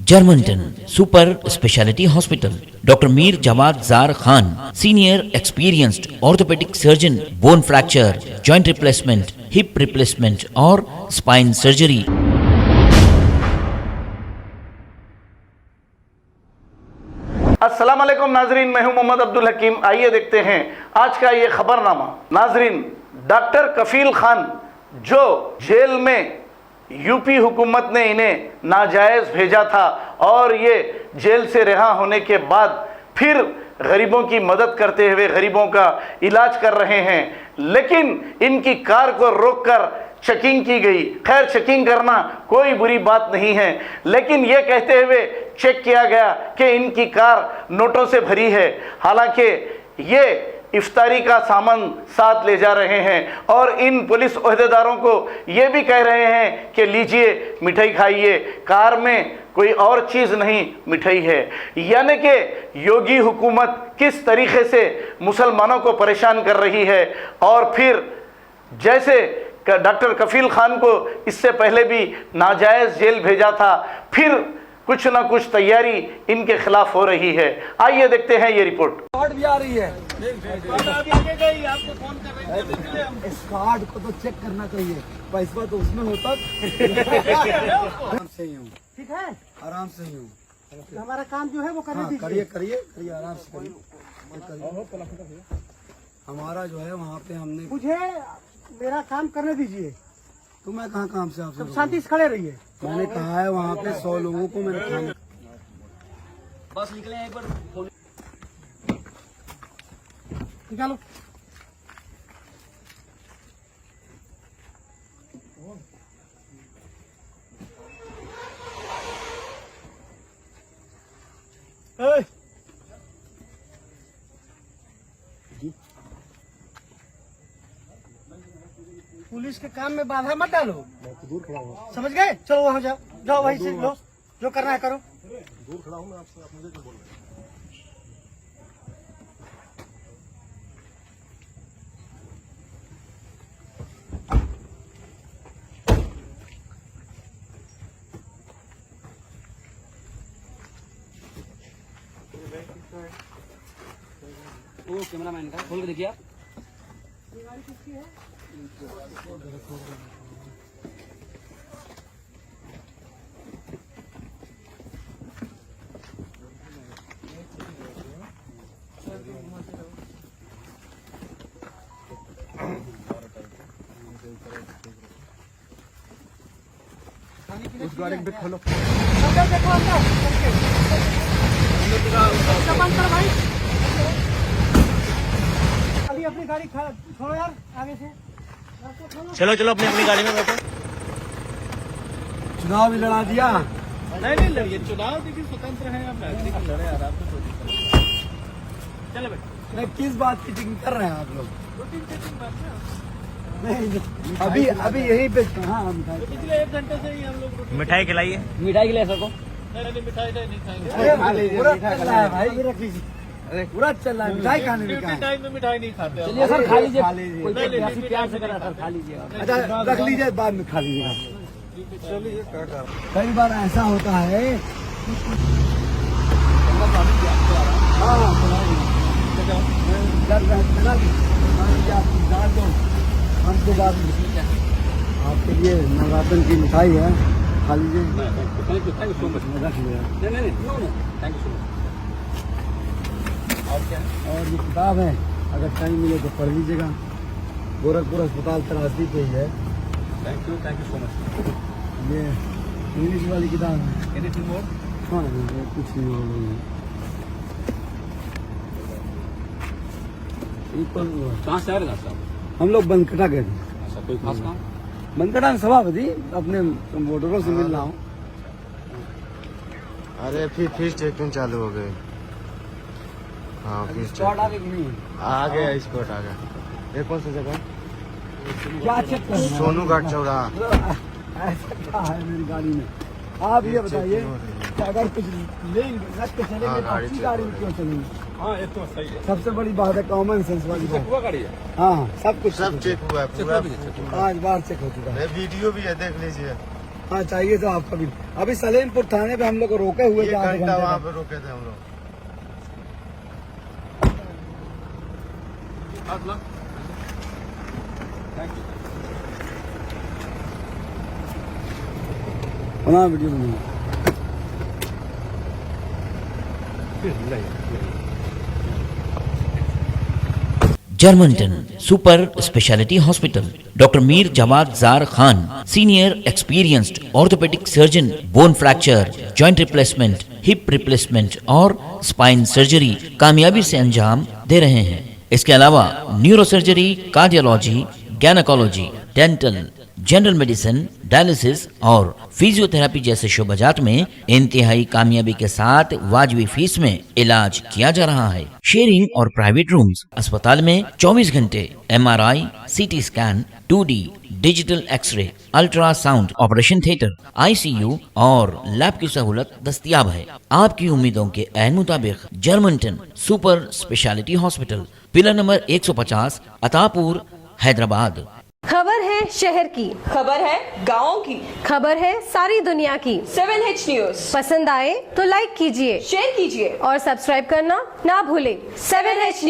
Germanton super speciality hospital, doctor Mir Jawad Zar Khan, senior experienced orthopaedic surgeon, bone fracture, joint replacement, hip replacement और spine surgery. अस्सलाम वालेकुम नाजरीन, मैं हूं मोहम्मद अब्दुल हकीम। आइए देखते हैं आज का ये खबरनामा। नाजरीन, डॉक्टर कफील खान जो जेल में यूपी हुकूमत ने इन्हें नाजायज़ भेजा था और ये जेल से रिहा होने के बाद फिर गरीबों की मदद करते हुए गरीबों का इलाज कर रहे हैं, लेकिन इनकी कार को रोककर चेकिंग की गई। खैर, चेकिंग करना कोई बुरी बात नहीं है, लेकिन ये कहते हुए चेक किया गया कि इनकी कार नोटों से भरी है। हालांकि ये इफ्तारी का सामान साथ ले जा रहे हैं और इन पुलिस ओहदेदारों को ये भी कह रहे हैं कि लीजिए मिठाई खाइए, कार में कोई और चीज़ नहीं मिठाई है। यानी कि योगी हुकूमत किस तरीके से मुसलमानों को परेशान कर रही है। और फिर जैसे डॉक्टर कफील खान को इससे पहले भी नाजायज़ जेल भेजा था, फिर कुछ ना कुछ तैयारी इनके खिलाफ हो रही है। आइए देखते हैं ये रिपोर्ट। कार्ड भी आ रही है, इस कार्ड को तो चेक करना चाहिए, पैसा तो उसमें होता। आराम से ही हूँ, ठीक है, आराम से ही हूँ। हमारा काम जो है वो करने दीजिए। करिए करिए करिए, आराम से करिए। हमारा जो है वहाँ पे हमने, मुझे मेरा काम करने दीजिए। तो मैं कहाँ काम से आपसे सब शांति से खड़े रहिए। मैंने कहा है वहाँ पे 100 लोगों को मैंने खाना। बस निकले एक बार। निकालो। पुलिस के काम में बाधा मत डालो, समझ गए? चलो वहाँ जाओ, जाओ वहीं से लो, जो करना है करो। दूर खड़ा हूँ मैं आपसे, आप मुझे क्यों बोल रहे हैं? वो कैमरामैन का खोल के देखिए आप। उस गाड़ी में खोलो। अंदर देखो, अंदर बंद करो भाई। अभी अपनी गाड़ी छोड़ो यार, आगे से चलो चलो अपनी अपनी गाड़ी में बैठो। चुनाव भी लड़ा दिया। नहीं लड़िए, चुनाव देखिए स्वतंत्र है, आप नागरिक लड़े आराम से। चलो बेटा। नहीं, किस बात की टिकट कर रहे हैं आप लोग? नहीं, अभी अभी यहीं पे कहाँ हम पिछले 1 घंटे से ही हम लोग मिठाई खिलाइए। मिठाई खिलाए सको? नहीं, मिठाई नहीं खाएंगे। पूरा चल रहा है भाई, रख लीजिए। पूरा चल रहा है, मिठाई खाने में कहाँ है? टाइम में मिठाई नहीं खाते। चलिए सर, खा लीजिए। कोई प्यासी प्यार से करा सर, खा लीजिए। अच्छा, रख लीजिए, बाद में खा लीजिएगा। कई बार ऐसा होता है। हमको बात आपके लिए नवरात्र की मिठाई है, खा लीजिए। रख लीजिए। और ये किताब है, अगर टाइम मिले तो पढ़ लीजिएगा। गोरखपुर अस्पताल त्रासदी पे ही है। Thank you so much. ये इंग्लिश वाली किताब है। Anything more? हाँ, ये कुछ नहीं हो रही है। कहाँ से आ रहे साहब? हम लोग बनकटा गए थे। अच्छा, कोई खास काम? बनकटा में सभापति अपने वोटरों से मिल रहा हूँ। अरे फिर चेकिंग चालू हो गई। हाँ, फिर स्पॉट आ गई कि नहीं? आ गया, स्पॉट आ गया। ये कौन सी जगह? क्या चेक कर रहे हैं? सोनू घाट चौराहा। ऐसा क्या है मेरी गाड़ी में? आप ये बताइए कि अगर कुछ लेंगे रख के चलेंगे तो अच्छी गाड़ी में क्यों चलेंगे? हाँ, ये तो सही है। सबसे बड़ी बात है कॉमन सेंस वाली बात। हुआ गाड़ी है? हाँ, सब कुछ सब चेक हुआ है पूरा। 5 बार चेक हो चुका है। वीडियो भी है, देख लीजिए। हाँ चाहिए तो आपका भी। अभी सलेमपुर थाने पे हम लोग को रोके हुए थे, आधे घंटे वहाँ तक। पे रुके थे हम लोग। बना वीडियो बना। जर्मनटन super speciality hospital, doctor Mir Jamat Zar Khan, senior experienced orthopaedic surgeon, bone fracture, joint replacement, hip replacement और स्पाइन सर्जरी कामयाबी से अंजाम दे रहे हैं। इसके अलावा neuro surgery, cardiology, gynaecology, dental, general medicine, dialysis और फिजियोथेरेपी जैसे शोबाजात में इंतहाई कामयाबी के साथ वाजबी फीस में इलाज किया जा रहा है। शेयरिंग और प्राइवेट रूम्स, अस्पताल में 24 घंटे MRI, CT scan, 2D digital x-ray, ultrasound, operation theatre, ICU और लैब की सहूलत दस्तयाब है। आपकी उम्मीदों के ऐन मुताबिक Germanten super speciality hospital, pillar number 150, Attapur, Hyderabad. खबर है शहर की, खबर है गाँव की, खबर है सारी दुनिया की। 7H न्यूज पसंद आए तो लाइक कीजिए, शेयर कीजिए और सब्सक्राइब करना ना भूलें। 7H news.